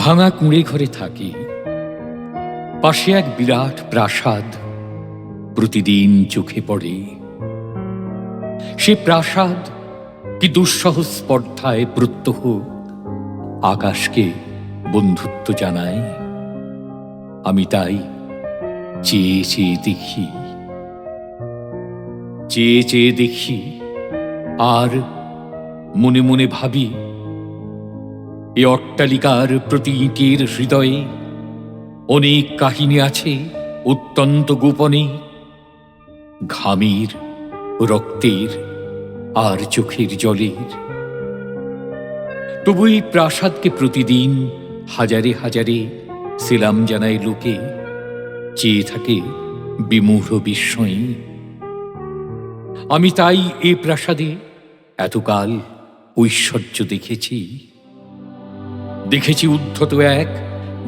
ভাঙা কুঁড়ে ঘরে থাকি, পাশে এক বিরাট প্রাসাদ প্রতিদিন চোখে পড়ে। সে প্রাসাদ কি দুঃসহ স্পর্ধায় প্রত্যহ আকাশকে বন্ধুত্ব জানায়। আমি তাই চেয়ে চেয়ে দেখি, চেয়ে চেয়ে দেখি, আর মনে মনে ভাবি, এ অট্টালিকার প্রতি ইটের হৃদয়ে অনেক কাহিনী আছে অত্যন্ত গোপনে, ঘামের, রক্তের আর চোখের জলের। তবু এই প্রাসাদকে প্রতিদিন হাজারে হাজারে সেলাম জানায় লোকে, চেয়ে থাকে বিমূঢ় বিস্ময়ে। আমি তাই এ প্রাসাদে এতকাল ঐশ্বর্য দেখেছি, দেখেছি উদ্ধত এক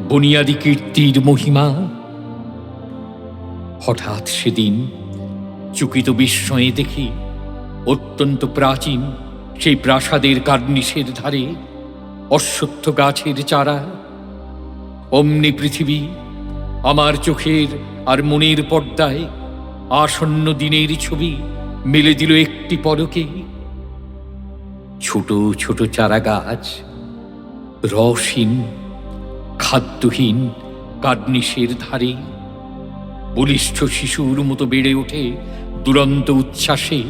বুনিয়াদি কীর্তির মহিমা। হঠাৎ সেদিন চকিত বিস্ময়ে দেখি অত্যন্ত প্রাচীন সেই প্রাসাদের কার্নিশের ধারে অশ্বত্থ গাছের চারা। অমনি পৃথিবী আমার চোখের আর মনের পর্দায় আসন্ন দিনের ছবি মেলে দিল একটি পলকে। ছোট ছোট চারা গাছ রসহীন, খাদ্যহীন কার্নিশের ধারে বলিষ্ঠ শিশুর মতো বেড়ে ওঠে দুরন্ত উচ্ছ্বাসে।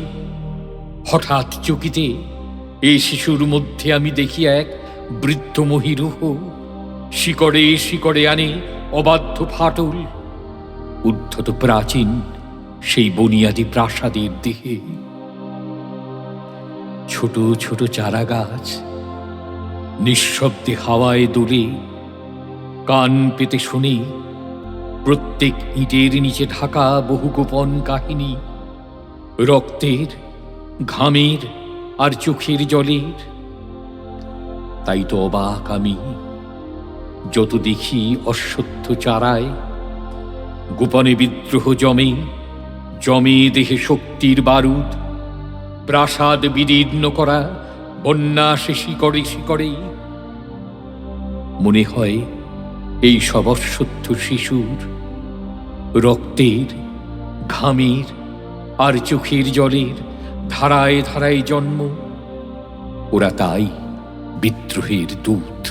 হঠাৎ চকিতে এই শিশুর মধ্যে আমি দেখি এক বৃদ্ধ মহিরুহ, শিকড়ে শিকড়ে আনে অবাধ্য ফাটল, উদ্ধত প্রাচীন সেই বুনিয়াদি প্রাসাদের দেহে। ছোট ছোট চারা গাছ নিঃশব্দে হাওয়ায় দোলে, কান পেতে শুনি প্রত্যেক ইটের নিচে ঢাকা বহু গোপন কাহিনী, রক্তের, ঘামের আর চোখের জলের। তাই তো অবাক আমি যত দেখি অশ্বত্থ চারায় গোপনে বিদ্রোহ জমে, জমে দেহে শক্তির বারুদ, প্রাসাদ বিদীর্ণ করা বন্যা সে শিকড়ে শিকড়ে। মনে হয় এই সব অশ্বত্থ শিশুর রক্তের, ঘামের আর চোখের জলের ধারায় ধারায় জন্ম। ওরা তাই বিদ্রোহের দূত।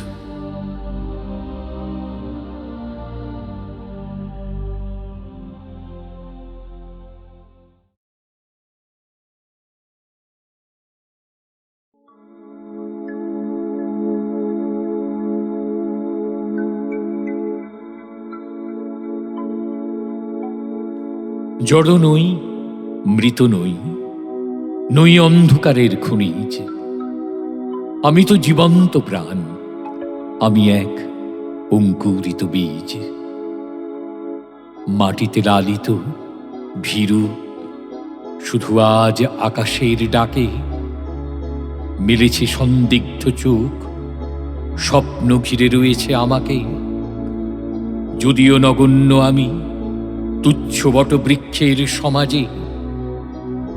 জড় নই, মৃত নই, নই অন্ধকারের খনিজ। আমি তো জীবন্ত প্রাণ, আমি এক অঙ্কুরিত বীজ। মাটিতে লালিত ভীরু, শুধু আজ আকাশের ডাকে মেলেছে সন্দিগ্ধ চোখ, স্বপ্ন ঘিরে রয়েছে আমাকে। যদিও নগণ্য আমি তুচ্ছ বটবৃক্ষের সমাজে,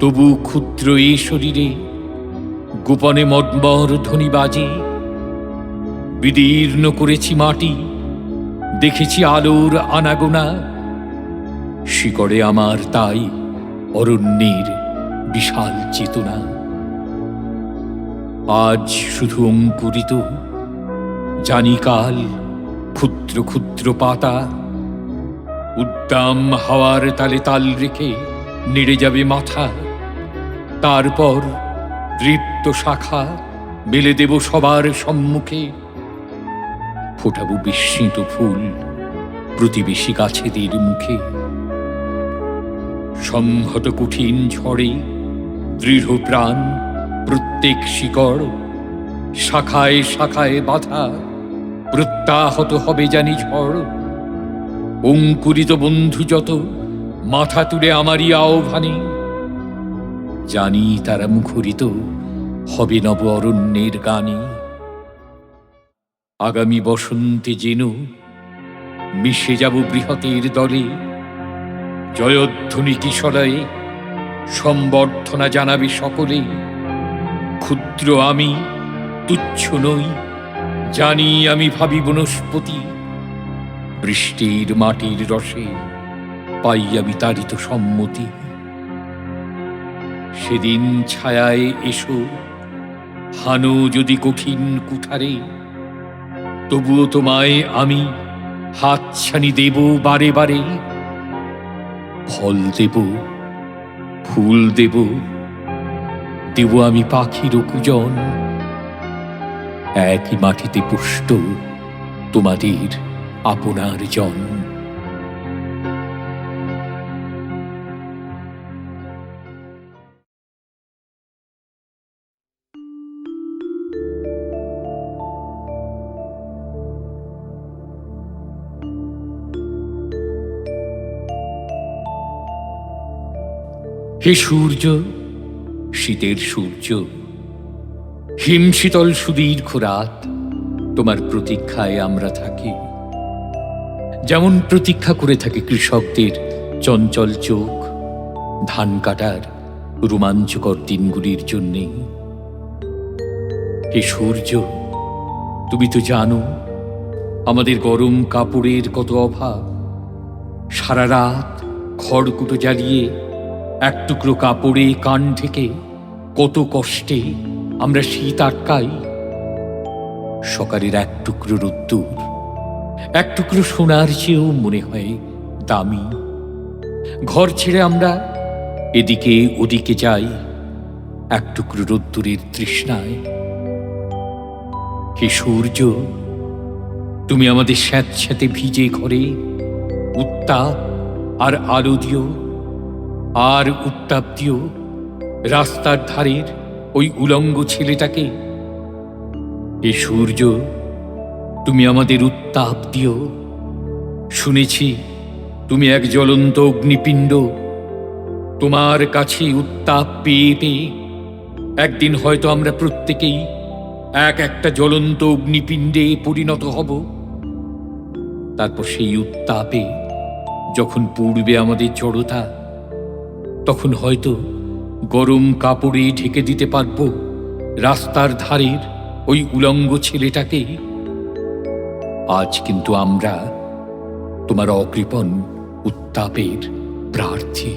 তবু ক্ষুদ্র এ শরীরে গোপনে মদমর ধ্বনি বাজে। বিদীর্ণ করেছি মাটি, দেখেছি আলোর আনাগোনা, শিকড়ে আমার তাই অরণ্যের বিশাল চেতনা। আজ শুধু অঙ্কুরিত, জানি কাল ক্ষুদ্র ক্ষুদ্র পাতা উদ্দাম হাওয়ার তালে তাল রেখে নেড়ে যাবে মাথা। তারপর দৃপ্ত শাখা মেলে দেব সবার সম্মুখে, ফোটাবো বিস্মিত ফুল প্রতিবেশী গাছেদের মুখে। সংহত কঠিন ঝড়ে দৃঢ় প্রাণ প্রত্যেক শিকড়, শাখায় শাখায় বাধা প্রত্যাহত হবে জানি ঝড়। অঙ্কুরিত বন্ধু যত মাথা তুলে আমারই আহ্বানে, জানি তারা মুখরিত হবে নব অরণ্যের গানে। আগামী বসন্তে যেন মিশে যাব বৃহতের দলে, জয়ধ্বনি কিশলয়ে সম্বর্ধনা জানাবে সকলে। ক্ষুদ্র আমি তুচ্ছ নই, জানি আমি ভাবি বনস্পতি, বৃষ্টির মাটির রসে পাই আমি তারিত সম্মতি। সেদিন ছায়ায় এসো, হানো যদি কঠিন কুঠারে, তবুও তোমায় আমি হাতছানি দেব বারে বারে। ফল দেব, ফুল দেব, দেব আমি পাখির কুজন, একই মাটিতে পুষ্ট তোমাদের আপনার জন। হে সূর্য, শীতের সূর্য, হিমশীতল সুদীর্ঘ রাত, তোমার প্রতীক্ষায় আমরা থাকি। যেমন প্রতীক্ষা করে থাকে কৃষকদের চঞ্চল চোখ ধান কাটার রোমাঞ্চকর দিনগুলির জন্যে। হে সূর্য, তুমি তো জানো আমাদের গরম কাপড়ের কত অভাব। সারা রাত খড়কুটো জ্বালিয়ে এক টুকরো কাপড়ে কান ঢেকে কত কষ্টে আমরা শীত আটকাই। সকালের এক টুকরো রোদ্দুর, এক টুকরো সোনার চেয়েও মনে হয় দামি। ঘর ছেড়ে আমরা এদিকে ওদিকে যাই এক টুকরো রোদ্দুরের তৃষ্ণায়। হে সূর্য, তুমি আমাদের স্যাঁতস্যাঁতে ভিজে ঘরে উত্তাপ আর আলো দিও, আর উত্তাপ দিও রাস্তার ধারের ওই উলঙ্গ ছেলেটাকে। হে সূর্য, তুমি আমাদের উত্তাপ দিও। শুনেছি তুমি এক জ্বলন্ত অগ্নিপিণ্ড। তোমার কাছে উত্তাপ পেয়ে পেয়ে একদিন হয়তো আমরা প্রত্যেকেই এক একটা জ্বলন্ত অগ্নিপিণ্ডে পরিণত হব। তারপর সেই উত্তাপে যখন পূর্বে আমাদের জড়তা, তখন হয়তো গরম কাপড়ে ঢেকে দিতে পারব রাস্তার ধারের ওই উলঙ্গ ছেলেটাকে। আজ কিন্তু আমরা তোমার অকৃপণ উত্তাপের প্রার্থী।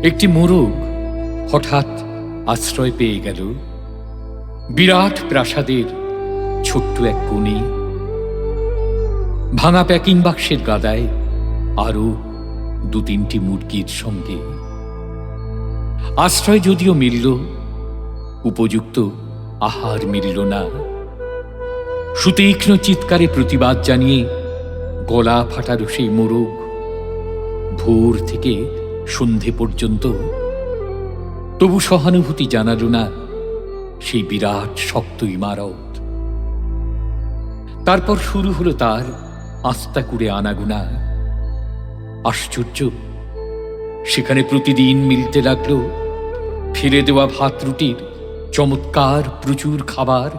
একটি মোরগ হঠাৎ আশ্রয় পেয়ে গেল বিরাট প্রাসাদের ছোট্ট এক কোণে। ভাঙা প্যাকিং বাক্সের গাদায় আরো 2-3টি মুরগির সঙ্গে। আশ্রয় যদিও মিলল, উপযুক্ত আহার মিলল না। সুতীক্ষ্ণ চিৎকারে প্রতিবাদ জানিয়ে গলা ফাটার সেই মোরগ ভোর থেকে সন্ধে পর্যন্ত তবু সহানুভূতি জানাল না সেই বিরাট শক্ত ইমারত। তারপর শুরু হলো তার আস্তা কুড়ে আনাগুনা। আশ্চর্য, সেখানে প্রতিদিন মিলতে লাগলো ফেলে দেওয়া ভাত রুটির চমৎকার প্রচুর খাবার।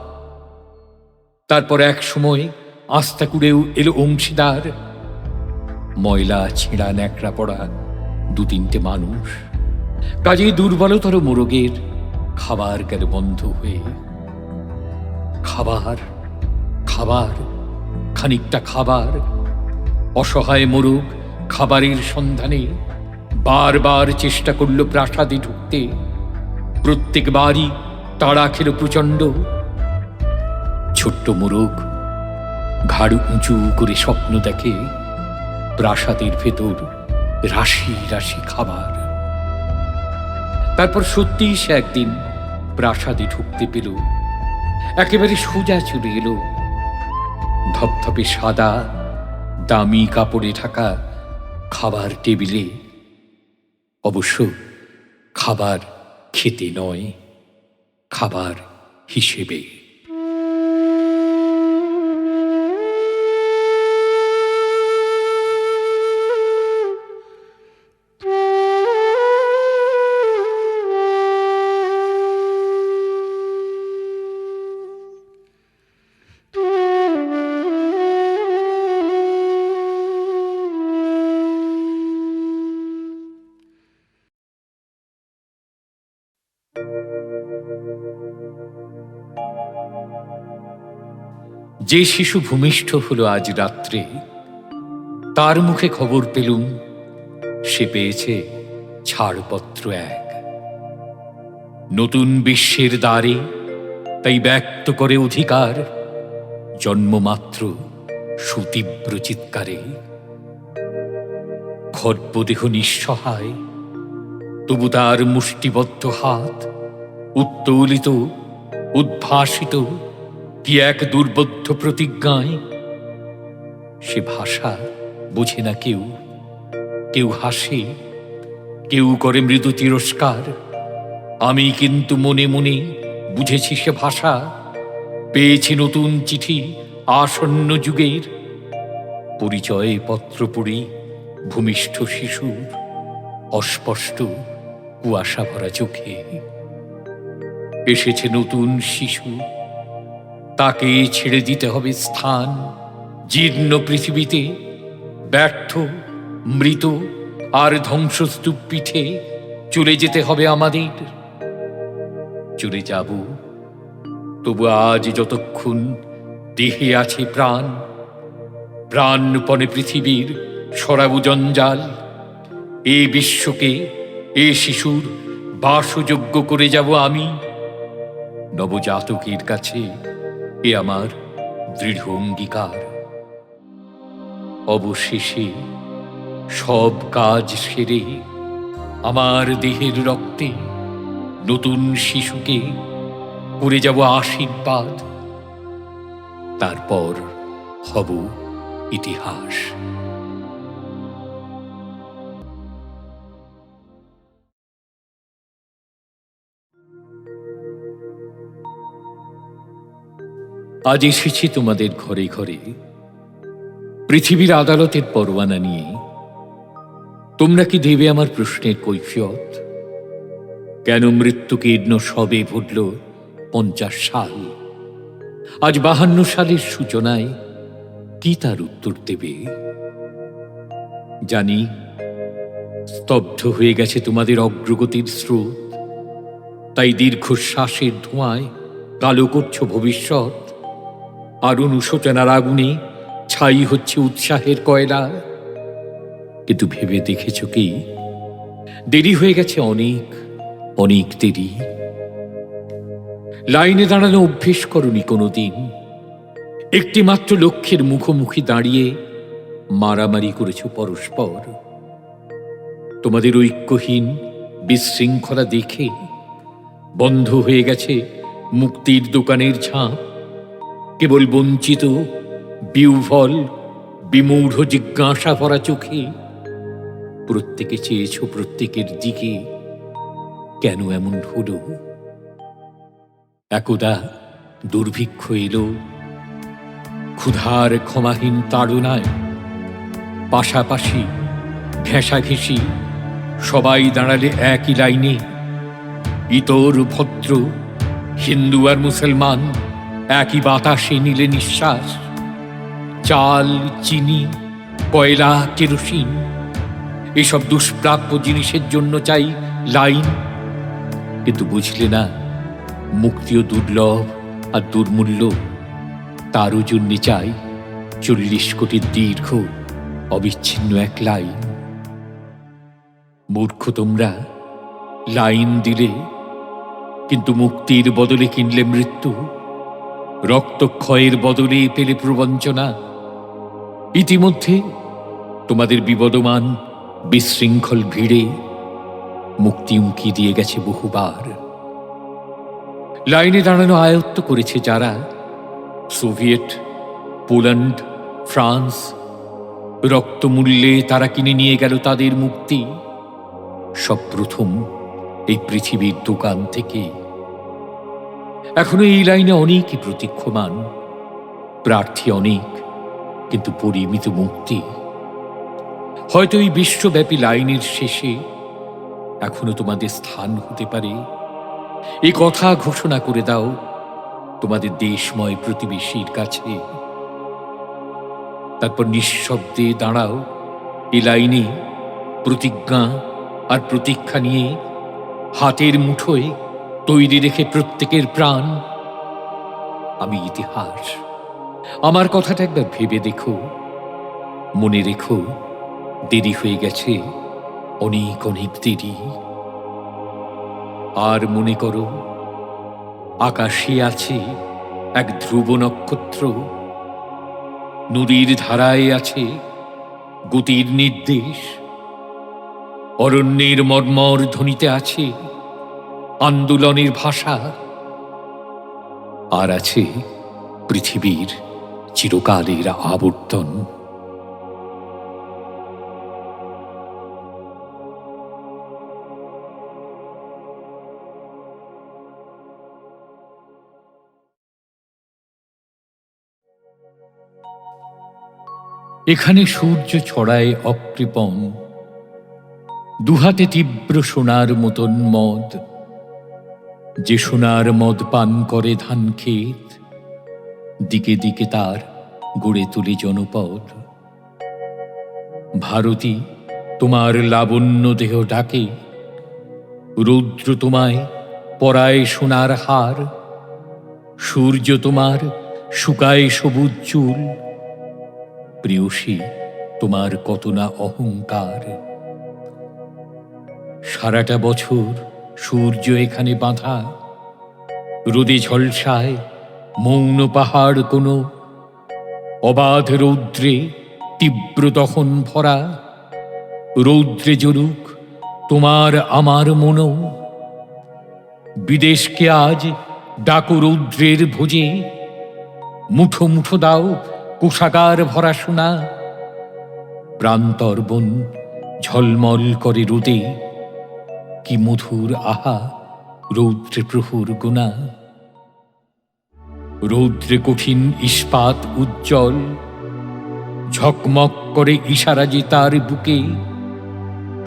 তারপর এক সময় আস্তা কুড়েও এলো অংশীদার, ময়লা ছেঁড়া ন্যাকড়া পড়া 2-3টে মানুষ। কাজেই দুর্বলতর মোরগের খাবার গেল বন্ধ হয়ে। খাবার, খাবার, খানিকটা খাবার। অসহায় মোরগ খাবারের সন্ধানে বারবার চেষ্টা করল প্রাসাদে ঢুকতে। প্রত্যেকবারই তাড়া খেল প্রচণ্ড। ছোট্ট মোরগ ঘাড় উঁচু করে স্বপ্ন দেখে প্রাসাদের ভেতর রাশি রাশি খাবার। তারপর সত্যিই সে একদিন প্রাসাদে ঢুকতে পেল। একেবারে সোজা চলে এলো ধপধপে সাদা দামি কাপড়ে ঢাকা খাবার টেবিলে। অবশ্য খাবার খেতে নয়, খাবার হিসেবে। যে শিশু ভূমিষ্ঠ হলো আজ রাত্রে, তার মুখে খবর পেলুম সে পেয়েছে ছাড়পত্র এক। নতুন বিশ্বের দ্বারে তাই ব্যক্ত করে অধিকার, জন্মমাত্র সুতীব্র চিৎকারে। খর্বদেহ নিঃসহায়, তবু তার মুষ্টিবদ্ধ হাত উত্তোলিত, উদ্ভাসিত কি এক দুর্বোধ্য প্রতিজ্ঞায়। সে ভাষা বোঝে না কেউ, কেউ হাসে, কেউ করে মৃদু তিরস্কার। আমি কিন্তু মনে মনে বুঝেছি সে ভাষা, পেয়েছি নতুন চিঠি আসন্ন যুগের। পরিচয়ে পত্র পড়ি ভূমিষ্ঠ শিশুর, অস্পষ্ট কুয়াশা ভরা চোখে। এসেছে নতুন শিশু, তাকে ছেড়ে দিতে হবে স্থান জীর্ণ পৃথিবীতে। ব্যর্থ, মৃত আর ধ্বংসস্তূপ পিঠে চলে যেতে হবে আমাদের। চলে যাব, তবু আজ যতক্ষণ দেহে আছে প্রাণ, প্রাণপণে পৃথিবীর সরাবু জঞ্জাল। এ বিশ্বকে, এ শিশুর বাসযোগ্য করে যাব আমি। নবজাতকের কাছে এ আমার দৃঢ় অঙ্গীকার। অবশেষে সব কাজ সেরে আমার দেহের রক্তে নতুন শিশুকে করে যাব আশীর্বাদ। তারপর হব ইতিহাস। আজ এসেছি তোমাদের ঘরে ঘরে পৃথিবীর আদালতের পরোয়ানা নিয়ে। তোমরা কি দেবে আমার প্রশ্নের কৈফিয়ত? কেন মৃত্যুকীর্ণ সবে ঘটল 50 সাল? আজ 52 সালের সূচনায় কি তার উত্তর দেবে? জানি স্তব্ধ হয়ে গেছে তোমাদের অগ্রগতির স্রোত, তাই দীর্ঘশ্বাসের ধোঁয়ায় কালো করছ ভবিষ্যৎ। আর অনুশোচনার আগুনে ছাই হচ্ছে উৎসাহের কয়লা। কিন্তু ভেবে দেখেছ কি, দেরি হয়ে গেছে অনেক, অনেক দেরি। লাইনে দাঁড়ানো অভ্যেস করনি কোনোদিন। একটি মাত্র লক্ষ্যের মুখোমুখি দাঁড়িয়ে মারামারি করেছ পরস্পর। তোমাদের ঐক্যহীন বিশৃঙ্খলা দেখে বন্ধ হয়ে গেছে মুক্তির দোকানের ঝাঁপ। কেবল বঞ্চিত, বিহ্বল, বিমূঢ় জিজ্ঞাসা ভরা চোখে প্রত্যেকে চেয়েছ প্রত্যেকের দিকে। কেন এমন হলো? একদা দুর্ভিক্ষ এলো, ক্ষুধার ক্ষমাহীন তাড়নায়। পাশাপাশি ঘেঁষাঘেঁষি সবাই দাঁড়ালে একই লাইনে। ইতর ভদ্র হিন্দু আর মুসলমান একই বাতাসে নিলে নিঃশ্বাস। চাল, চিনি, কয়লা, কেরোসিন এসব দুষ্প্রাপ্য জিনিসের জন্য চাই লাইন। কিন্তু বুঝলে না, মুক্তিও দুর্লভ আর দুর্মূল্য। তারও জন্য চাই 40 কোটির দীর্ঘ অবিচ্ছিন্ন এক লাইন। মূর্খ তোমরা, লাইন দিলে কিন্তু মুক্তির বদলে কিনলে মৃত্যু। রক্তক্ষয়ের বদলে পেলে প্রবঞ্চনা। ইতিমধ্যে তোমাদের বিবদমান বিশৃঙ্খল ভিড়ে মুক্তি উঁকি দিয়ে গেছে বহুবার। লাইনে দাঁড়ানো আয়ত্ত করেছে যারা, সোভিয়েত, পোল্যান্ড, ফ্রান্স, রক্তমূল্যে তারা কিনে নিয়ে গেল তাদের মুক্তি। সব প্রথম এই পৃথিবীর দোকান থেকে। এখনো এই লাইনে অনেকই প্রতীক্ষমান, প্রার্থী অনেক, কিন্তু পরিমিত মুক্তি। হয়তো এই বিশ্বব্যাপী লাইনের শেষে এখনো তোমাদের স্থান হতে পারে। এই কথা ঘোষণা করে দাও তোমাদের দেশময় প্রতিবেশীর কাছে। তারপর নিঃশব্দে দাঁড়াও এই লাইনে, প্রতিজ্ঞা আর প্রতীক্ষা নিয়ে, হাতের মুঠোয় তৈরি রেখে প্রত্যেকের প্রাণ। আমি ইতিহাস, আমার কথাটা একবার ভেবে দেখো, মনে রেখো, দেরি হয়ে গেছে, অনেক অনেক দেরি। আর মনে করো, আকাশে আছে এক ধ্রুব নক্ষত্র, নদীর ধারায় আছে গতির নির্দেশ, অরণ্যের মর্মর ধ্বনিতে আছে আন্দোলনের ভাষা, আর আছে পৃথিবীর চিরকালের আবর্তন। এখানে সূর্য ছড়ায় অকৃপণ, দুহাতে তীব্র সোনার মতন মদ, যে সোনার মদ পান করে ধান ক্ষেত, দিকে দিকে তার গড়ে তুলে জনপদ। ভারতী তোমার লাবণ্য দেহ ডাকে, রৌদ্র তোমায় পরায় সোনার হার, সূর্য তোমার শুকায় সবুজ চুল, প্রেয়সী তোমার কত না অহংকার। সারাটা বছর সূর্য এখানে বাঁধা, রোদে ঝলসায় মৌন পাহাড় কোনো, অবাধ রৌদ্রে তীব্র দহন ভরা, রৌদ্রে জ্বলুক তোমার আমার মনও। বিদেশকে আজ ডাকো রৌদ্রের ভোজে, মুঠো মুঠো দাও কোষাগার ভরা সোনা, প্রান্তর বন ঝলমল করে রোদে, কি মধুর আহা রৌদ্রে প্রহর গোনা। রৌদ্রে কঠিন ইস্পাত উজ্জ্বল, ঝকমক করে ইশারা যে তার বুকে,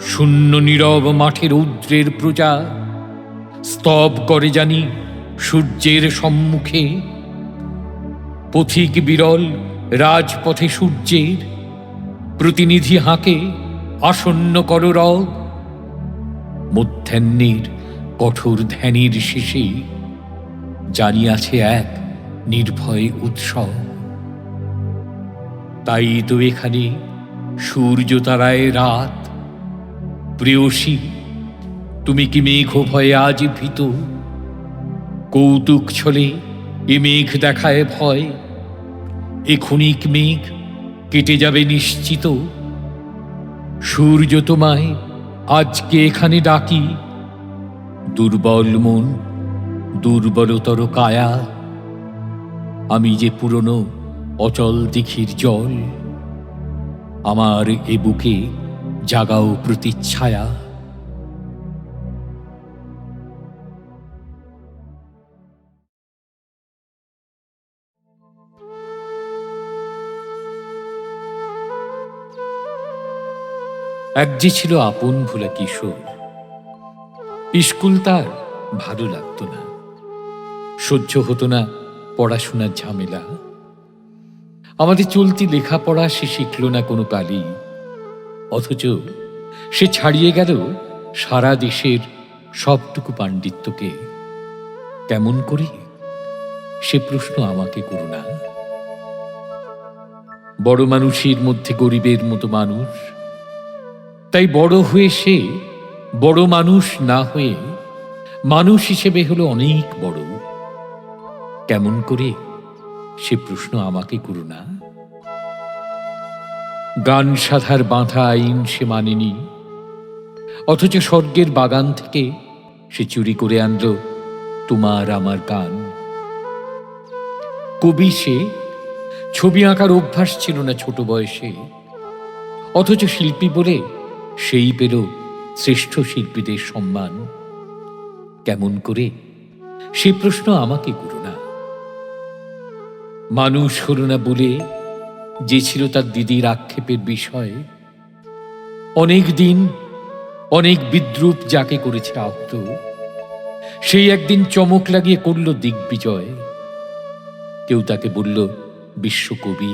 শূন্য নীরব মাঠে রৌদ্রের প্রজা, স্তব করে জানি সূর্যের সম্মুখে। পথিক বিরল রাজপথে সূর্যের, প্রতিনিধি হাঁকে আসন্ন কররব, মধ্যাহ্নের কঠোর ধ্যানের শেষে জানিয়াছে এক নির্ভয় উৎসব। তাই তো এখানে সূর্য তারায় রাত, প্রেয়সী তুমি কি মেঘ ভয়ে আজ ভীত? কৌতুক ছলে এ মেঘ দেখায় ভয়, এ ক্ষণিক মেঘ কেটে যাবে নিশ্চিত। সূর্য তোমায় আজকে এখানে ডাকি, দুর্বল মন দুর্বলতর কায়া, আমি যে পুরনো অচল দিঘির জল, আমার এ বুকে জাগাও প্রতিচ্ছায়া। এক যে ছিল আপন ভোলা কিশোর, স্কুল তার ভালো লাগতো না, সহ্য হতো না পড়াশোনার ঝামেলা। আমাদের চলতি লেখাপড়া সে শিখল না কোনো কালই, অথচ সে ছাড়িয়ে গেল সারা দেশের সবটুকু পাণ্ডিত্যকে। কেমন করি সে প্রশ্ন আমাকে করো না। বড় মানুষের মধ্যে গরিবের মতো মানুষ, তাই বড় হয়ে সে বড় মানুষ না হয়ে মানুষ হিসেবে হলো অনেক বড়। কেমন করে সে প্রশ্ন আমাকে করো না। গান সাধার বাঁধা আইন সে মানেনি, অথচ স্বর্গের বাগান থেকে সে চুরি করে আনলো তোমার আমার গান। কবি সে, ছবি আঁকার অভ্যাস ছিল না ছোট বয়সে, অথচ শিল্পী বলে সেই পেল শ্রেষ্ঠ শিল্পীদের সম্মান। কেমন করে সে প্রশ্ন আমাকে করো না। মানুষ হল না বলে যে ছিল তার দিদির আক্ষেপের বিষয়। অনেক দিন অনেক বিদ্রূপ যাকে করেছে আহত, সেই একদিন চমক লাগিয়ে করল দিগ্বিজয়। কেউ তাকে বলল বিশ্বকবি,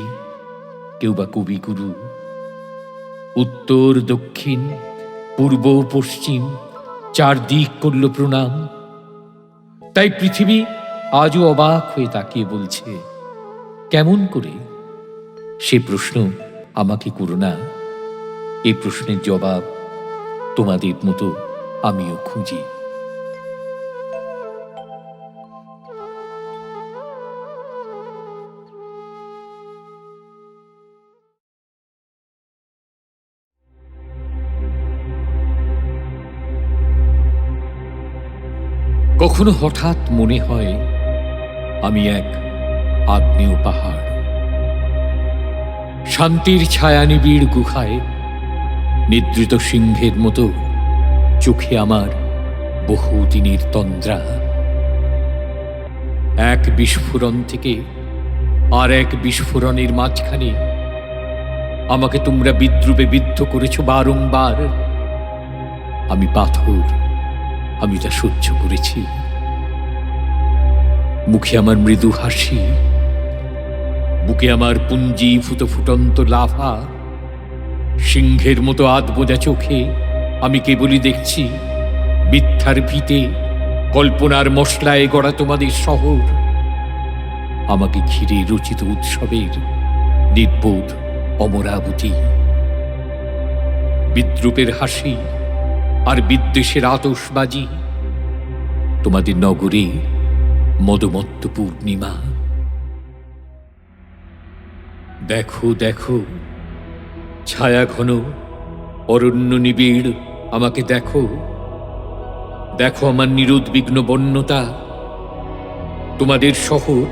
কেউ বা কবিগুরু। উত্তর দক্ষিণ পূর্ব পশ্চিম চারদিক করল প্রণাম। তাই পৃথিবী আজও অবাক হয়ে তাকিয়ে বলছে, কেমন করে? সে প্রশ্ন আমাকে করো না। এই প্রশ্নের জবাব তোমাদের মতো আমিও খুঁজি। কখনো হঠাৎ মনে হয় আমি এক আগ্নেয় পাহাড়, শান্তির ছায়া নিবিড় গুহায় নিদ্রিত সিংহের মতো চোখে আমার বহুদিনের তন্দ্রা। এক বিস্ফোরণ থেকে আর এক বিস্ফোরণের মাঝখানে আমাকে তোমরা বিদ্রুপে বিদ্ধ করেছ বারংবার। আমি পাথর, আমি তা সহ্য করেছি। মুখে আমার মৃদু হাসি, বুকে আমার পুঞ্জীভূত ফুটন্ত লাভা। সিংহের মতো আধবোজা চোখে আমি কেবলই দেখছি মিথ্যার ভিতে, কল্পনার মশলায় গড়া তোমাদের শহর। আমাকে ঘিরে রচিত উৎসবের নির্বোধ অমরাবতী। বিদ্রুপের হাসি আর বিদ্বেষের আতশবাজি, তোমাদের নগরে মদমত্ত পূর্ণিমা। দেখো দেখো, ছায়া ঘন অরণ্য নিবিড় আমাকে দেখো। দেখো আমার নিরুদ্বিগ্ন বন্যতা। তোমাদের শহর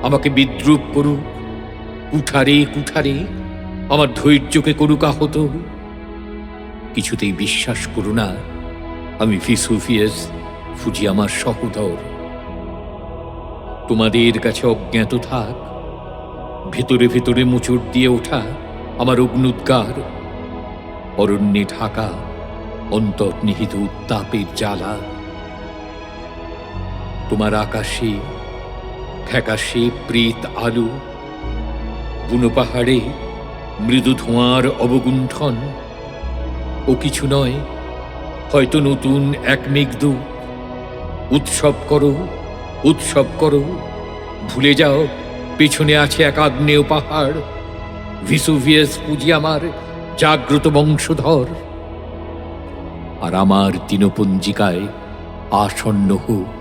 আমাকে বিদ্রুপ করুক, কুঠারে কুঠারে আমার ধৈর্যকে করুক আহত। কিছুতেই বিশ্বাস করো না আমি ভেসুভিয়াস, ফুজি আমার সহোদর। তোমাদের কাছে অজ্ঞাত থাক ভেতরে ভেতরে মোচড় দিয়ে ওঠা আমার অগ্নুদ্গার, অরণ্যে ঢাকা অন্তর্নিহিত উত্তাপের জ্বালা। তোমার আকাশে ফ্যাকাশে প্রেত আলো, বুনো পাহাড়ে মৃদু ধোঁয়ার অবগুণ্ঠন। ও কিছু নয়, হয়তো নতুন এক মেঘদূত। উৎসব করো, উৎসব করো, ভুলে যাও পেছনে আছে এক আগ্নেয় পাহাড়। ভেসুভিয়াস পুঁজি আমার জাগ্রত বংশধর। আর আমার দিনপঞ্জিকায় আসন্ন হোক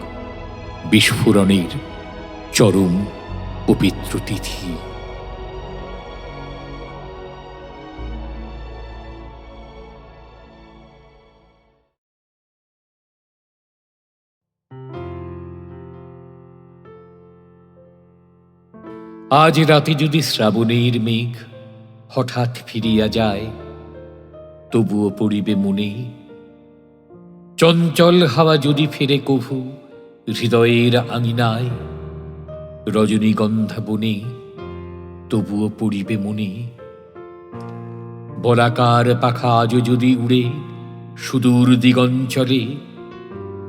বিস্ফোরণের চরম পবিত্র তিথি। আজ রাতে যদি শ্রাবণের মেঘ হঠাৎ ফিরিয়া যায়, তবুও পড়িবে মনে। চঞ্চল হাওয়া যদি ফেরে কভু হৃদয়ের আঙিনায়, রজনীগন্ধা বনে তবুও পড়িবে মনে। বলাকার পাখা আজও যদি উড়ে সুদূর দিগঞ্চলে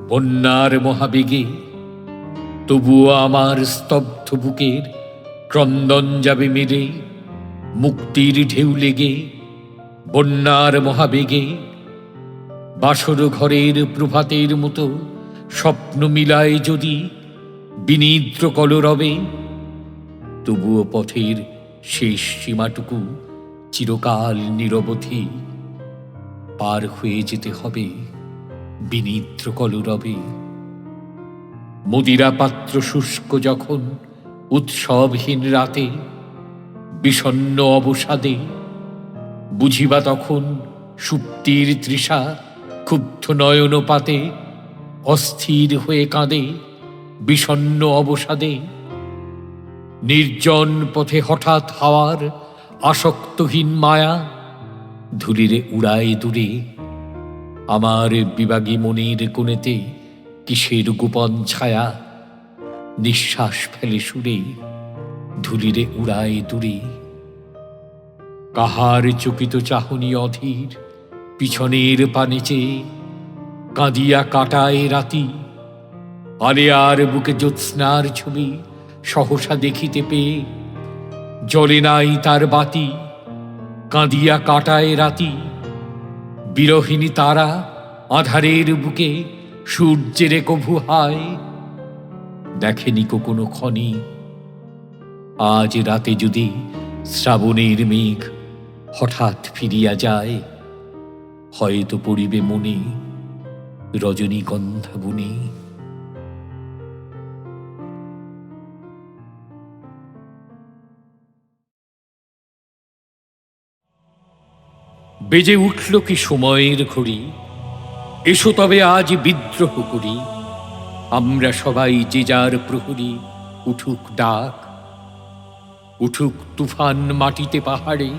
বন্যার মহাবেগে, তবুও আমার স্তব্ধ বুকের ক্রন্দন যাবে মেলে। মুক্তির ঢেউ লেগে বন্যার মহাবেগে বাসর ঘরের প্রভাতের মতো স্বপ্ন মিলায় যদি বিনিদ্র কলরবে, তবুও পথের শেষ সীমাটুকু চিরকাল নিরবধি পার হয়ে যেতে হবে বিনিদ্র কলরবে। মদিরা পাত্র শুষ্ক যখন উৎসবহীন রাতে বিষণ্ণ অবসাদে, বুঝিবা তখন সুপ্তির তৃষা ক্ষুব্ধ নয়নপাতে অস্থির হয়ে কাঁদে বিষণ্ণ অবসাদে। নির্জন পথে হঠাৎ হাওয়ার আসক্তহীন মায়া ধুলিরে উড়ায় দূরে। আমার বিবাগী মনের কোণেতে কিসের গোপন ছায়া নিঃশ্বাস ফেলে সুরে ধুলিরে উড়ায় দূরে। কাহার চকিত চাহনি অধীর পিছনের পানে চেয়ে কাঁদিয়া কাটায় রাতি। আলেয়ার বুকে জ্যোৎস্নার ছবি সহসা দেখিতে পেয়ে জ্বলে নাই তার বাতি। কাঁদিয়া কাটায় রাতি বিরহিণী তারা আধারের বুকে সূর্যের কভু হায়। দেখেনি কোনো ক্ষণে আজ রাতে যদি শ্রাবণের মেঘ হঠাৎ ফিরিয়া যায়, হয়তো পড়িবে মনে রজনীগন্ধা বনে। বেজে উঠল কি সময়ের ঘড়ি, এসো তবে আজ বিদ্রোহ করি। আমরা সবাই যে যার প্রহরী, উঠুক ডাক, উঠুক তুফান মাটিতে পাহাড়ে,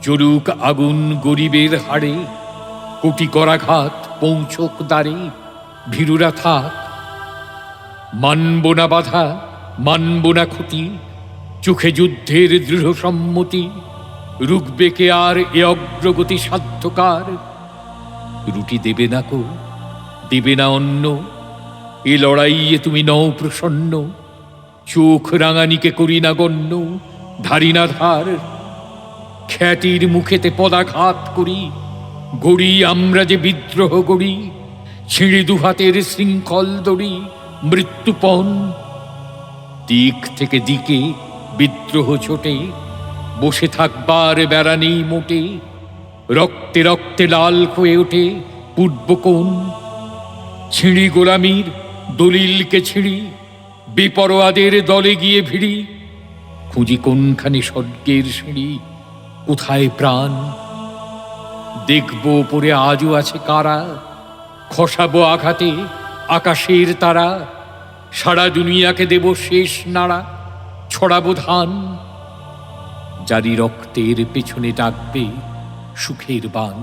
জ্বলুক আগুন গরিবের হাড়ে। কোটি করাঘাত পৌঁছক দ্বারে, ভীরুরা থাক। মানব না বাধা, মানব না ক্ষতি, চোখে যুদ্ধের দৃঢ় সম্মতি। রুখবে কে আর এ অগ্রগতি সাধ্যকার? রুটি দেবে না কো, দেবে না অন্ন, এ লড়াইয়ে তুমি নও প্রসন্ন। চোখ রাঙানিকে করি না গণ্য, ধারি না ধার। খ্যাতির মুখেতে পদাঘাত করি, গড়ি আমরা যে বিদ্রোহ গড়ি। ছিঁড়ি দুহাতের শৃঙ্খল দড়ি, মৃত্যুপণ। দিক থেকে দিকে বিদ্রোহ ছোটে, বসে থাকবার বেড়া নেই মোটে। রক্তে রক্তে লাল হয়ে ওঠে পূর্বকোণ। ছিঁড়ি গোলামীর দলিলকে ছিঁড়ি, বেপরোয়াদের দলে গিয়ে ভিড়ি। খুঁজি কোনখানে স্বর্গের সিঁড়ি, কোথায় প্রাণ? দেখব পরে আজও আছে কারা, খসাবো আঘাতে আকাশের তারা। সারা দুনিয়াকে দেব শেষ নাড়া, ছড়াবো ধান। জারি রক্তের পেছনে ডাকবে সুখের বান।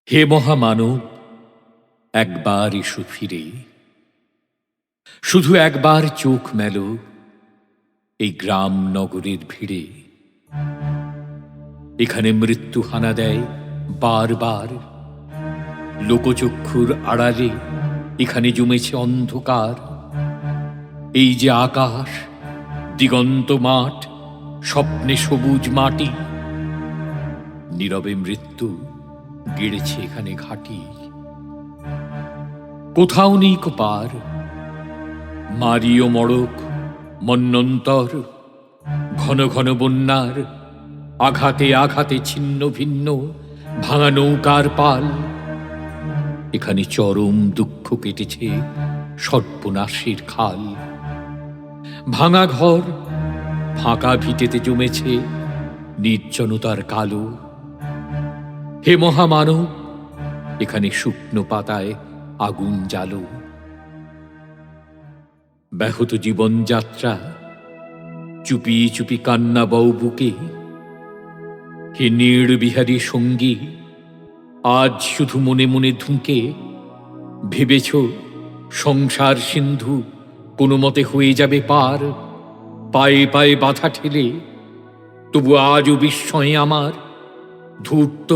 হে মহামানব, একবার এসো ফিরে, শুধু একবার চোখ মেলো এই গ্রাম নগরের ভিড়ে। এখানে মৃত্যু হানা দেয় বারবার, লোকচক্ষুর আড়ালে এখানে জমেছে অন্ধকার। এই যে আকাশ, দিগন্ত মাঠ, স্বপ্নে সবুজ মাটি, নীরবে মৃত্যু গেড়েছে এখানে ঘাটি। কোথাও নেই কো পার, মারিও মড়ক মন্বন্তর। ঘন ঘন বন্যার আঘাতে আঘাতে ছিন্ন ভিন্ন ভাঙা নৌকার পাল। এখানে চরম দুঃখ কেটেছে সর্বনাশের খাল। ভাঙা ঘর, ফাঁকা ভিটেতে জমেছে নির্জনতার কালো। হে মহামানব, এখানে শুকনো পাতায় আগুন জ্বালো। ব্যাহত জীবনযাত্রা, চুপি চুপি কান্না বউ বুকে। হে নির্বিহারী সঙ্গী, আজ শুধু মনে মনে ধুঁকে ভেবেছ সংসার সিন্ধু কোনো মতে হয়ে যাবে পার। পায়ে পায়ে বাধা ঠেলে তবু আজও বিস্ময়ে আমার। ধূর্ত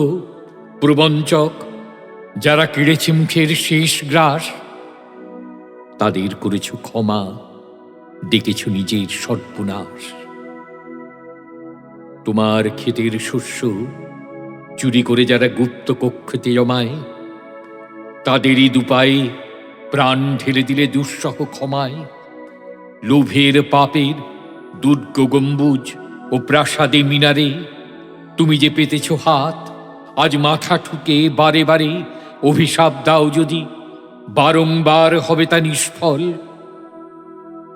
প্রবঞ্চক যারা কেড়েছে মুখের শেষ গ্রাস, তাদের করেছ ক্ষমা, ডেকেছ নিজের সর্বনাশ। তোমার ক্ষেতের শস্য চুরি করে যারা গুপ্ত কক্ষতে জমায়, তাদেরই দুপায়ে প্রাণ ঢেলে দিলে দুঃসহ ক্ষমায়। লোভের পাপের দুর্গ গম্বুজ ও প্রাসাদে মিনারে তুমি যে পেতেছ হাত, আজ মাথা ঠুকে বারে বারে অভিশাপ দাও যদি, বারংবার হবে তা নিষ্ফল।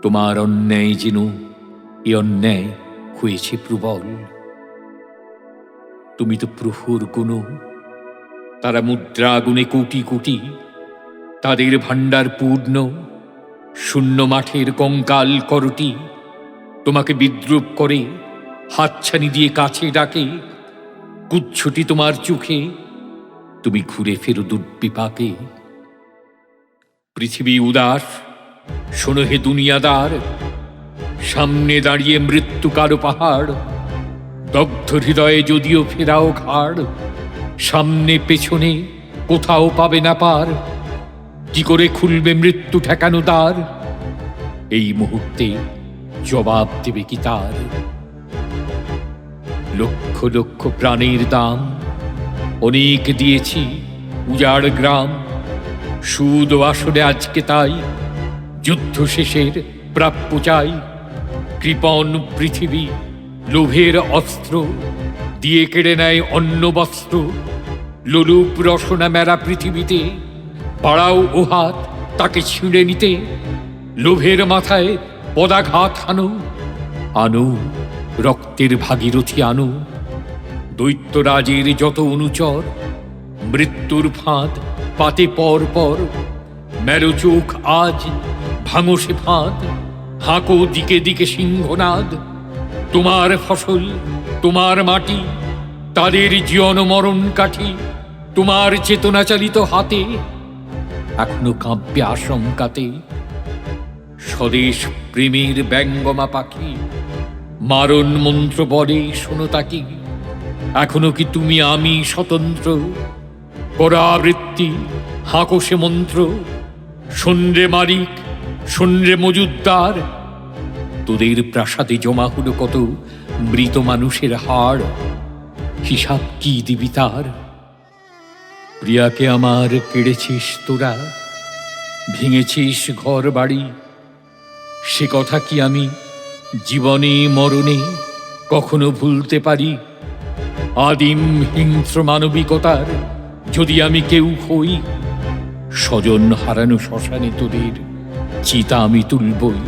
তোমার অন্যায় যেন এ অন্যায় হয়েছে প্রবল। তুমি তো প্রহর গুণ, তারা মুদ্রা গুণে কোটি কোটি। তাদের ভাণ্ডার পূর্ণ, শূন্য মাঠের কঙ্কাল করটি। তোমাকে বিদ্রুপ করে হাতছানি দিয়ে কাছে ডাকে। কুচ্ছটি তোমার চোখে, তুমি ঘুরে ফেরো দুর্বিপাকে। পৃথিবী উদাস, শোনো হে দুনিয়াদার, সামনে দাঁড়িয়ে মৃত্যু কারো পাহাড়। দগ্ধ হৃদয়ে যদিও ফেরাও ঘাড়, সামনে পেছনে কোথাও পাবে না পার। কি করে খুলবে মৃত্যু ঠেকানো দ্বার? এই মুহূর্তে জবাব দেবে কি তার? লক্ষ লক্ষ প্রাণের দাম অনেক দিয়েছি উজাড় গ্রাম। সুদ ও আসলে আজকে তাই যুদ্ধ শেষের প্রাপ্য চাই। কৃপণ পৃথিবী লোভের অস্ত্র দিয়ে কেড়ে নেয় অন্ন বস্ত্র। লোলুপ রসনা মেলা পৃথিবীতে বাড়াও ও হাত তাকে ছিঁড়ে নিতে। লোভের মাথায় পদাঘাত আনো, আনো রক্তের ভাগীরথী আনো। দৈত্যরাজের যত অনুচর মৃত্যুর ফাঁদ পাতে পর পর। মেরো চোখ আজ ভাঙো সে ফাঁদ, হাঁকো দিকে দিকে সিংহনাদ। তোমার ফসল, তোমার মাটি, তাদের জীবন মরণ কাঠি তোমার চেতনা চালিত হাতে। এখনো কাঁপবে আশঙ্কাতে স্বদেশ প্রেমের ব্যঙ্গমা পাখি। মারণ মন্ত্র বলে শোনো তাকি, এখনো কি তুমি আমি স্বতন্ত্র? পরাবৃত্তি হাঁকো সে মন্ত্র, শোনরে মালিক, শোনরে মজুদ্দার। তোদের প্রাসাদে জমা হলো কত মৃত মানুষের হাড়, হিসাব কি দিবি তার? প্রিয়াকে আমার কেড়েছিস তোরা, ভেঙেছিস ঘর বাড়ি। সে কথা কি আমি জীবনে মরণে কখনো ভুলতে পারি? আদিম হিংস্র মানবিকতার যদি আমি কেউ হই, স্বজন হারানো শ্মশানে তোদের চিতা আমি তুলবই।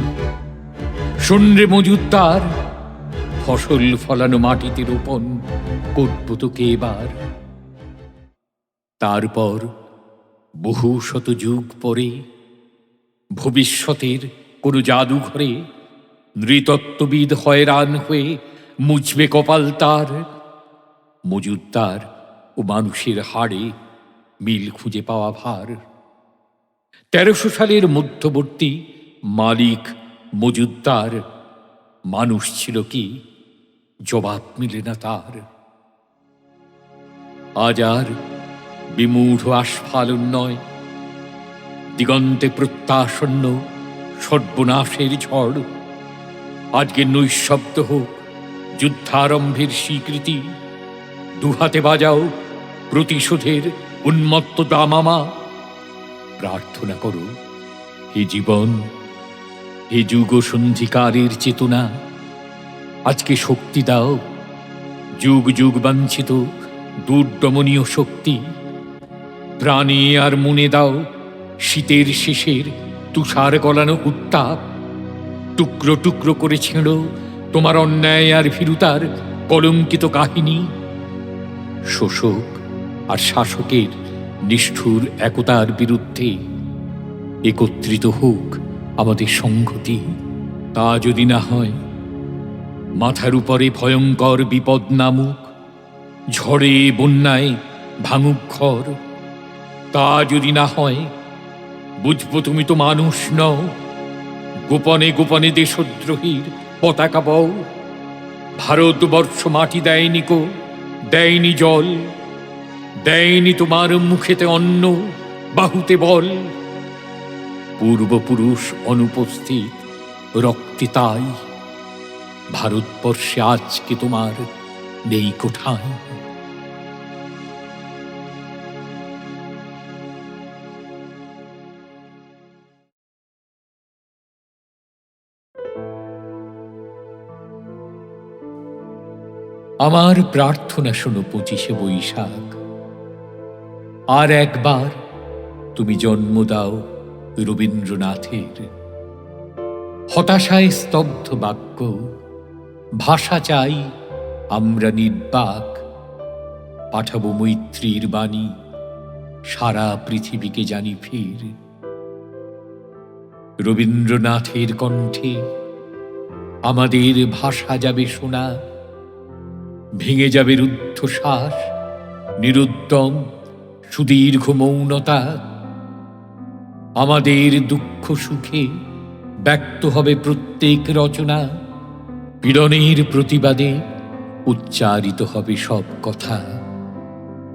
শোনরে মজুদ্দার, ফসল ফলানো মাটিতে রোপণ করব তোকে এবার। তারপর বহু শত যুগ পরে ভবিষ্যতের কোনো জাদুঘরে নৃতত্ত্ববিদ হয়রান হয়ে মুছবে কপাল তার। মজুদ্দার ও মানুষের হাড়ে মিল খুঁজে পাওয়া ভার। 1300 সালের মধ্যবর্তী মালিক মজুদ্দার মানুষ ছিল কি, জবাব মিলে না তার। আজ আর বিমূঢ় আস্ফালন নয়, দিগন্তে প্রত্যাসন্ন সর্বনাশের ঝড়। আজকে নৈঃশব্দ হোক যুদ্ধারম্ভের স্বীকৃতি। দুহাতে বাজাও প্রতিশোধের উন্মত্ত দামামা। প্রার্থনা করো হে জীবন, হে যুগ সন্ধিকারের চেতনা, আজকে শক্তি দাও, যুগ যুগ বাঞ্ছিত দুর্দমনীয় শক্তি। প্রাণে আর মনে দাও শীতের শেষের তুষার গলানো উত্তাপ। টুকরো টুকরো করে ছেঁড়ো তোমার অন্যায় আর ভীরুতার কলঙ্কিত কাহিনী। শোষক আর শাসকের নিষ্ঠুর একতার বিরুদ্ধে একত্রিত হোক আমাদের সংহতি। তা যদি না হয়, মাথার উপরে ভয়ঙ্কর বিপদ নামুক, ঝড়ে বন্যায় ভাঙুক ঘর। তা যদি না হয়, বুঝবো তুমি তো মানুষ নও। গোপনে গোপনে দেশদ্রোহীর পতাকা বও। ভারতবর্ষ মাটি দেয়নি কো, দেয়নি জল, দেয়নি তোমার মুখেতে অন্ন, বাহুতে বল। পূর্বপুরুষ অনুপস্থিত রক্তে তাই ভারতবর্ষে আজকে তোমার নেই কোঠায়। আমার প্রার্থনা শোনো 25শে বৈশাখ। আর একবার তুমি জন্ম দাও রবীন্দ্রনাথের। হতাশায় স্তব্ধ বাক্য, ভাষা চাই আমরা নির্বাক। পাঠাবো মৈত্রীর বাণী, সারা পৃথিবীকে জানি ফির। রবীন্দ্রনাথের কণ্ঠে আমাদের ভাষা যাবে শোনা। ভেঙে যাবে রুদ্ধশ্বাস, নিরুদ্যম সুদীর্ঘ মৌনতা। আমাদের দুঃখ সুখে ব্যক্ত হবে প্রত্যেক রচনা। পীড়নের প্রতিবাদে উচ্চারিত হবে সব কথা।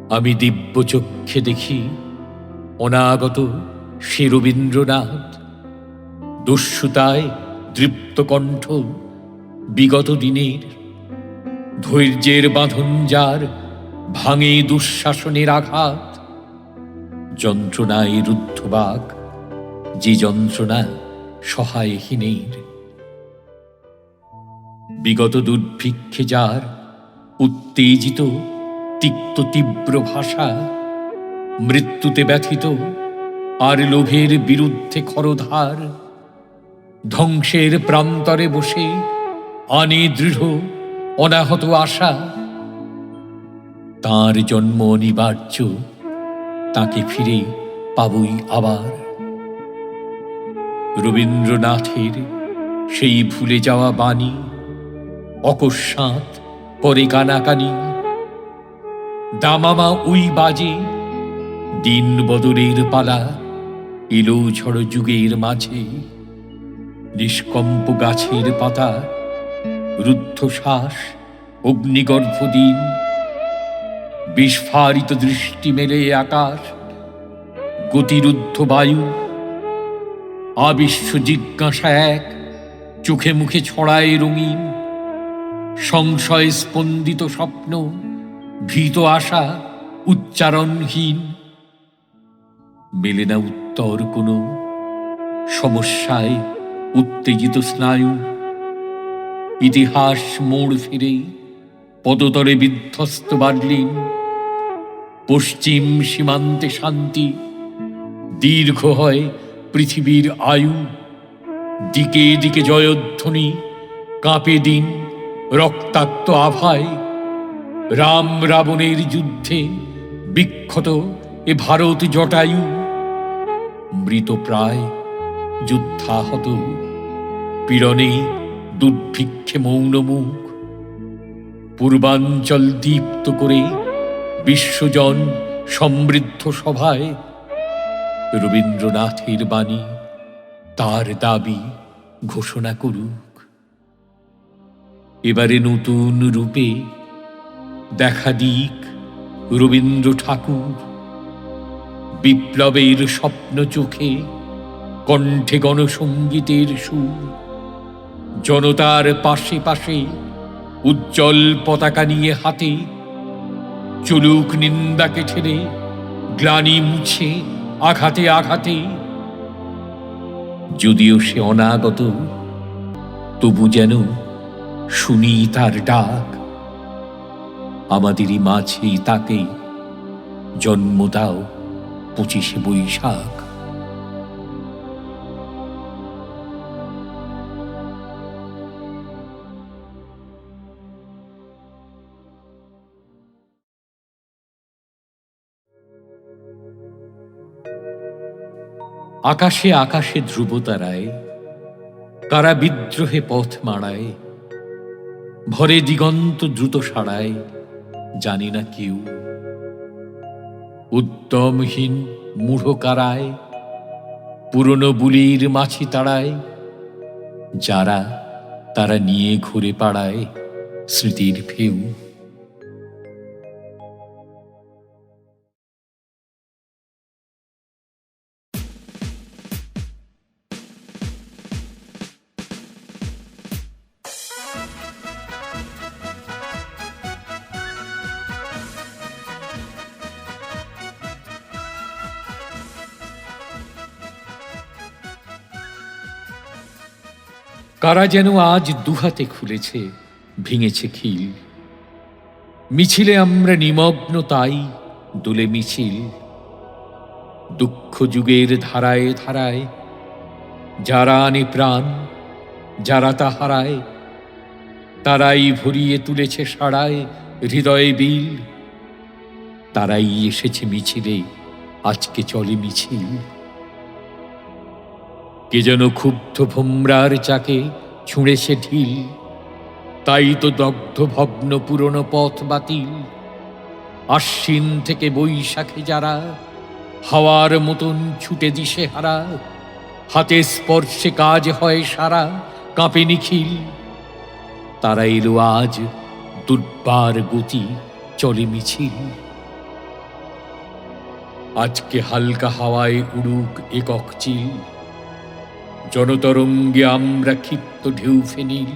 আমি দিব্য চক্ষে দেখি অনাগত সে রবীন্দ্রনাথ। দস্যুতায় দৃপ্ত কণ্ঠ বিগত দিনের, ধৈর্যের বাঁধন যার ভাঙে দুঃশাসনের আঘাত। যন্ত্রণায় রুদ্ধবাগ, যে যন্ত্রণা সহায়হীনের। বিগত দুর্ভিক্ষে যার উত্তেজিত তিক্ত তীব্র ভাষা, মৃত্যুতে ব্যথিত আর লোভের বিরুদ্ধে খরধার, ধ্বংসের প্রান্তরে বসে আনে দৃঢ় অনাহত আশা। তাঁর জন্ম অনিবার্য, তাকে ফিরে পাবই আবার। রবীন্দ্রনাথের সেই ভুলে যাওয়া বাণী অকস্মাৎ করে কানাকানি। দামামা উই বাজে, দিন বদলের পালা এলো ঝড় যুগের মাঝে। নিষ্কম্প গাছের পাতা, রুদ্ধশ্বাস, অগ্নিগর্ভ দিন, বিস্ফারিত দৃষ্টি মেলে আকাশ, গতিরুদ্ধ বায়ু। আবিশ্ব জিজ্ঞাসা এক, চোখে মুখে ছড়ায় রঙিন। সংশয় স্পন্দিত স্বপ্ন, ভীত আশা উচ্চারণহীন। মেলে না উত্তর কোনো সমস্যায় উত্তেজিত স্নায়ু। ইতিহাস মোড় ফিরে পদতলে বিধ্বস্ত বার্লিন। পশ্চিম সীমান্তে শান্তি, দীর্ঘ হয় পৃথিবীর আয়ু। দিকে দিকে জয়ধ্বনি, কাঁপে দিন রক্তাক্ত আভায়। রাম রাবণের যুদ্ধে বিক্ষত এ ভারত জটায়ু। মৃত প্রায় যুদ্ধাহত, পীড়নে দুর্ভিক্ষে মৌন মুখ। পূর্বাঞ্চল দীপ্ত করে বিশ্বজন সমৃদ্ধ সভায়। রবীন্দ্রনাথের বাণী, তার দাবি ঘোষণা করুক। এবারে নতুন রূপে দেখা দিক রবীন্দ্র ঠাকুর। বিপ্লবের স্বপ্ন চোখে, কণ্ঠে গণসঙ্গীতের সুর। জনতার পাশে পাশে উজ্জ্বল পতাকা নিয়ে হাতে। চলুক নিন্দাকে ঠেলে, গ্লানি মুছে আঘাতে আঘাতে। যদিও সে অনাগত, তবু যেন শুনি তার ডাক। আমাদেরই মাঝেই তাকে জন্ম দাও 25শে বৈশাখ। আকাশে আকাশে ধ্রুবতারায় কারা বিদ্রোহে পথ মাড়ায়। ভরে দিগন্ত দ্রুত সাড়ায়, জানি না কেউ। উদ্যমহীন মূঢ় কারায়, পুরনো বুলির মাছি তাড়ায়। যারা তারা নিয়ে ঘুরে পাড়ায় স্মৃতির ফেউ। কারা যেন আজ দুহাতে খুলেছে, ভেঙেছে খিল। মিছিলে আমরা নিমগ্ন, তাই দোলে মিছিল। দুঃখ যুগের ধারায় ধারায় যারা আনে প্রাণ, যারা তা হারায়, তারাই ভরিয়ে তুলেছে সাড়ায় হৃদয়ে বিল। তারাই এসেছে মিছিলে, আজকে চলে মিছিল। কে যেন ক্ষুব্ধ ভোমরার চাকে ছুঁড়েছে ঢিল। তাই তো দগ্ধ ভগ্ন পুরনো পথ বাতিল। আশ্বিন থেকে বৈশাখে যারা হাওয়ার মতন ছুটে দিশে হারা। হাতে স্পর্শে কাজ হয় সারা, কাঁপে নিখিল। তারা এলো আজ দুর্বার গতি, চলে মিছিল। আজকে হালকা হাওয়ায় উড়ুক একক চিল। জনতরঙ্গে আমরা ক্ষিপ্ত ঢেউ ফেনিল।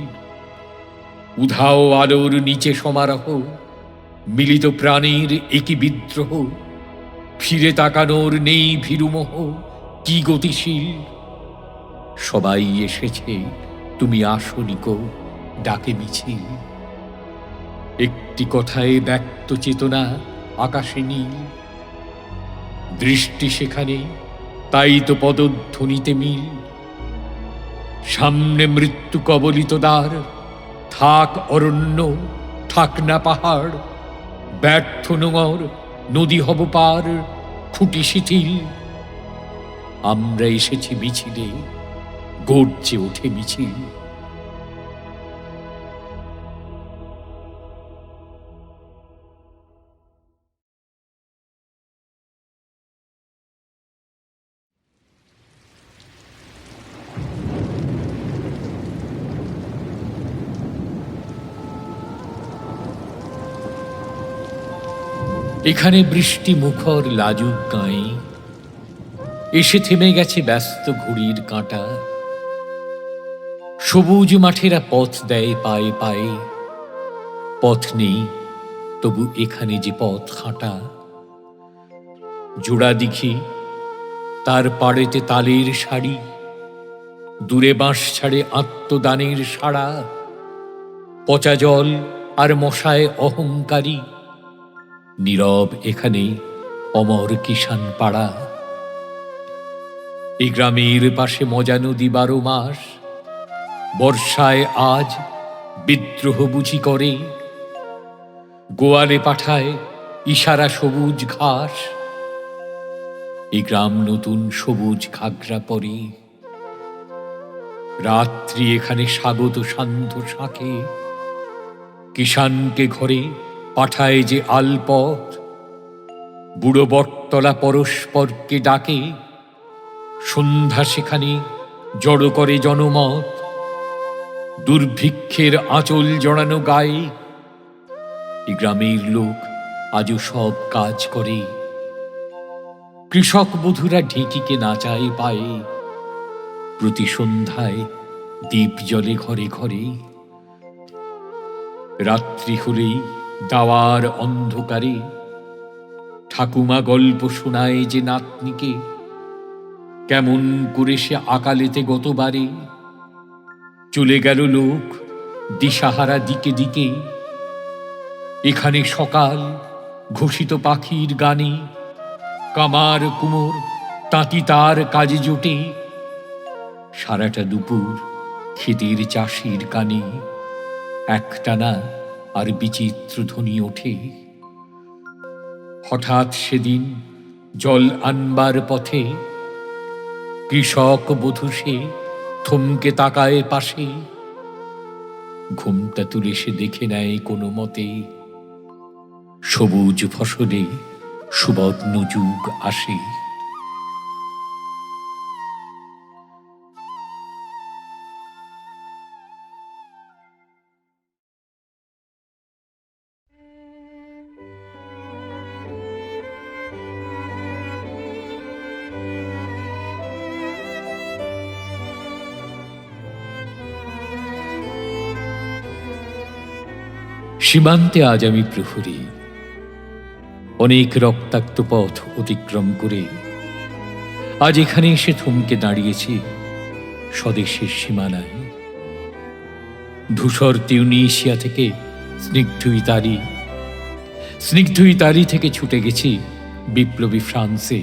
উধাও আলোর নিচে সমারোহ, মিলিত প্রাণের একই বিদ্রোহ। ফিরে তাকানোর নেই ভীরুমোহ, কি গতিশীল। সবাই এসেছে, তুমি আসনি কো, ডাকে মিছিল। একটি কথায় ব্যক্ত চেতনা আকাশে নীল, দৃষ্টি সেখানে, তাই তো পদধ্বনিতে মিল। সামনে মৃত্যু কবলিত দ্বার, থাক অরণ্য, থাক না পাহাড়। ব্যর্থ নোঙর, নদী হব পার, খুঁটি শিথিল। আমরা এসেছি মিছিলে, গর্জে ওঠে মিছিল। এখানে বৃষ্টি মুখর লাজুক গাঁয়ে এসে থেমে গেছে ব্যস্ত ঘড়ির কাঁটা। সবুজ মাঠেরা পথ দেয় পায়ে পায়ে, পথ নেই তবু এখানে যে পথ হাঁটা। জোড়া দিঘি, তার পাড়েতে তালের শাড়ি, দূরে বাঁশ ছাড়ে আত্মদানের সাড়া। পচা জল আর মশায় অহংকারী, নীরব এখানে অমর কিষান পাড়া। এই গ্রামের পাশে মজা নদী 12 মাস, বর্ষায় আজ বিদ্রোহ বুঝি করে। গোয়ালে পাঠায় ইশারা সবুজ ঘাস, এই গ্রাম নতুন সবুজ ঘাগরা পরে। রাত্রি এখানে স্বাগত শান্ত শাঁখে, কিষানকে ঘরে পাঠায় যে আলপথ। বুড়ো বটতলা পরস্পরকে ডাকে, সন্ধ্যা সেখানে জড়ো করে জনমত। দুর্ভিক্ষের আঁচল জড়ানো গায়ে, এই গ্রামের লোক আজও সব কাজ করে। কৃষক বধূরা ঢেঁকিকে নাচায় পায়ে, প্রতি সন্ধ্যায় দীপ জ্বলে ঘরে ঘরে। রাত্রি হলেই দাওয়ার অন্ধকারে ঠাকুমা গল্প শোনায় যে নাতনিকে, কেমন করে সে আকালেতে গতবারে চলে গেল লোক দিশাহারা দিকে দিকে। এখানে সকাল ঘোষিত পাখির গানে, কামার কুমোর তাঁতি তার কাজে জোটে। সারাটা দুপুর ক্ষেতের চাষির কানে একটানা আর বিচিত্র ধ্বনি ওঠে। হঠাৎ সেদিন জল আনবার পথে কৃষক বধূ সে থমকে তাকায় পাশে। ঘুমটা তুলে সে দেখে নেয় কোনো মতে, সবুজ ফসলে সুবর্ণ যুগ আসে। সীমান্তে আজ আমি প্রহরী, অনেক রক্তাক্ত পথ অতিক্রম করে আজ এখানে এসে থমকে দাঁড়িয়েছি স্বদেশের সীমানায়। ধূসর তিউনিসিয়া থেকে স্নিগ্ধ ইতালি থেকে ছুটে গেছি বিপ্লবী ফ্রান্সে।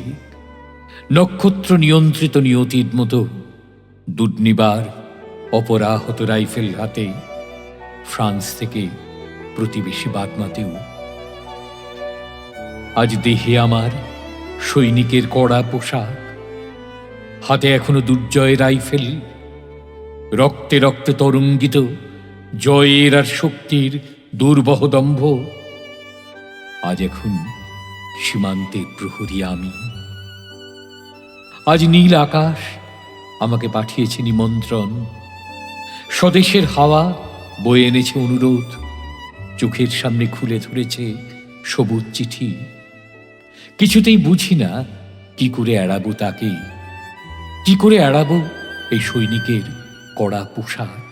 নক্ষত্র নিয়ন্ত্রিত নিয়তির মতো দুর্নিবার অপরাহত রাইফেল হাতে ফ্রান্স থেকে প্রতিবেশী বাগমাতেও। আজ দেহে আমার সৈনিকের কড়া পোশাক, হাতে এখনো দুর্জয় রাইফেল। রক্তে রক্তে তরঙ্গিত জয়ের আর শক্তির দুর্বহ দম্ভ। আজ এখন সীমান্তের প্রহরী আমি। আজ নীল আকাশ আমাকে পাঠিয়েছে নিমন্ত্রণ, স্বদেশের হাওয়া বয়ে এনেছে অনুরোধ। চোখের সামনে খুলে ধরেছে সবুজ চিঠি। কিছুতেই বুঝি না কি করে এড়াবো তাকে, কি করে এড়াবো এই সৈনিকের কড়া পোশাক।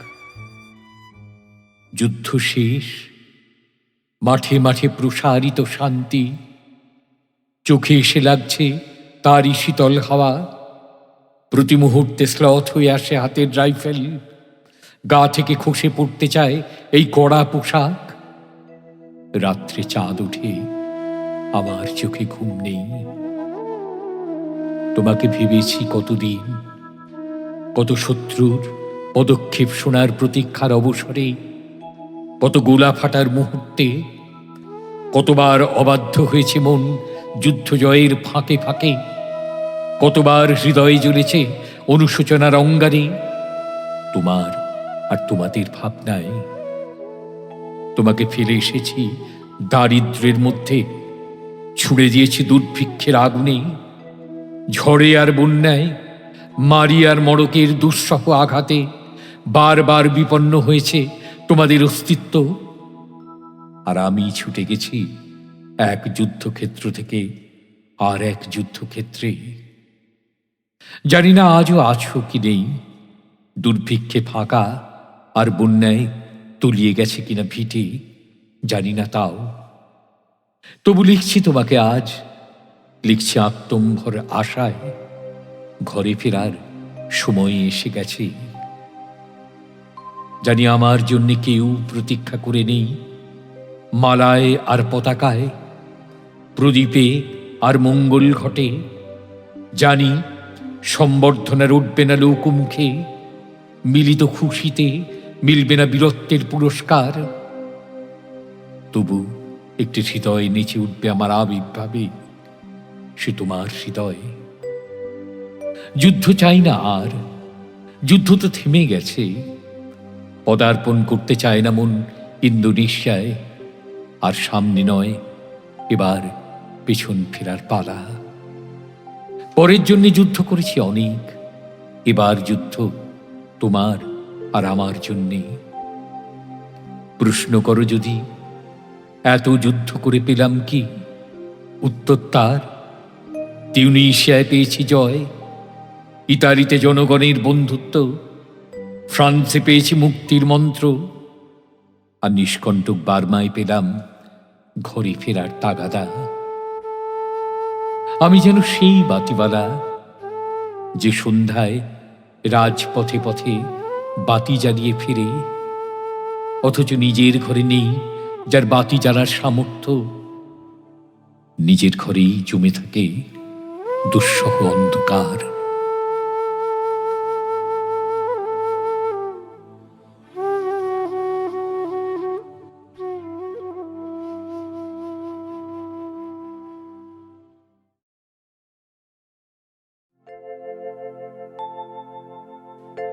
যুদ্ধ শেষ, মাঠে মাঠে প্রসারিত শান্তি। চোখে এসে লাগছে তারই শীতল হাওয়া। প্রতি মুহূর্তে স্লথ হয়ে আসে হাতের রাইফেল, গা থেকে খসে পড়তে চায় এই কড়া পোশাক। রাত্রে চাঁদ ওঠে, আমার চোখে ঘুম নেই। তোমাকে ভেবেছি কতদিন, কত শত্রুর পদক্ষেপ শোনার প্রতীক্ষার অবসরে, কত গোলা ফাটার মুহূর্তে, কতবার অবাধ্য হয়েছে মন যুদ্ধ জয়ের ফাঁকে ফাঁকে, কতবার হৃদয়ে জ্বলেছে অনুশোচনার অঙ্গারে। তোমার আর তোমাদের ভাবনায় তোমাকে ফেলে এসেছি দারিদ্র্যের মধ্যে, ছুড়ে দিয়েছি দুর্ভিক্ষের আগুনে, ঝড়ে আর বন্যায়, মারি আর মড়কের দুঃসহ আঘাতে বারবার বিপন্ন হয়েছে তোমাদের অস্তিত্ব। আর আমি ছুটে গেছি এক যুদ্ধক্ষেত্র থেকে আর এক যুদ্ধক্ষেত্রে। জানি না আজও আছো কি নেই, দুর্ভিক্ষে ফাঁকা আর বন্যায় তলিয়ে গেছে কিনা ভিটে, জানি না তাও। তবু লিখছি তোমাকে আজ, লিখছি আত্মম্ভর আশায়, ঘরে ফেরার সময় এসে গেছে। জানি আমার জন্য কেউ প্রতীক্ষা করে নেই, মালায় আর পতাকায়, প্রদীপে আর মঙ্গল ঘটে। জানি সম্বর্ধনার উঠবে না লোকমুখে, মিলিত খুশিতে মিলবে না বীরত্বের পুরস্কার। তবু একটি হৃদয় নেচে উঠবে আমার আবির্ভাবে, সে তোমার হৃদয়। যুদ্ধ চাই না আর, যুদ্ধ তো থেমে গেছে। পদার্পণ করতে চায় না মন ইন্দোনেশিয়ায়, আর সামনে নয় এবার পেছন ফেরার পালা। পরের জন্য যুদ্ধ করেছি অনেক, এবার যুদ্ধ তোমার আর আমার জন্যে। প্রশ্ন করো যদি এত যুদ্ধ করে পেলাম কি, উত্তর তার তিউনিশিয়ায় পেয়েছি জয়, ইতালিতে জনগণের বন্ধুত্ব, ফ্রান্সে পেয়েছি মুক্তির মন্ত্র, আর নিষ্কণ্টক বার্মায় পেলাম ঘরে ফেরার তাগাদা। আমি যেন সেই বাতিওয়ালা, যে সন্ধ্যায় রাজপথে পথে বাতি জ্বালিয়ে ফিরে, অথচ নিজের ঘরে নেই যার বাতি জ্বালার সামর্থ্য। নিজের ঘরেই জমে থাকে দুঃসহ অন্ধকার।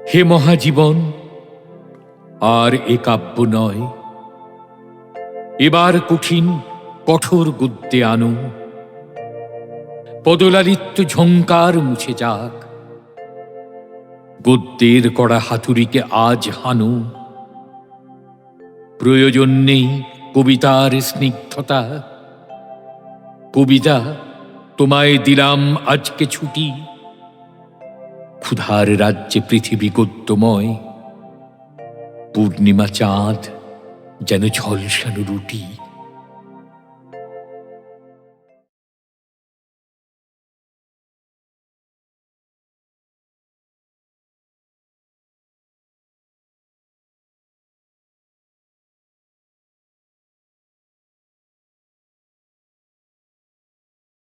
হে মহাজীবন, আর এ কাব্য নয়, এবার কঠিন কঠোর গদ্যে আনো। পদলালিত্য ঝঙ্কার মুছে যাক, গদ্যের কড়া হাতুড়িকে আজ হানো। প্রয়োজন নেই কবিতার স্নিগ্ধতা, কবিতা তোমায় দিলাম আজকে ছুটি। ক্ষুধার রাজ্যে পৃথিবী গদ্যময়, পূর্ণিমা চাঁদ যেন ঝলসানো রুটি।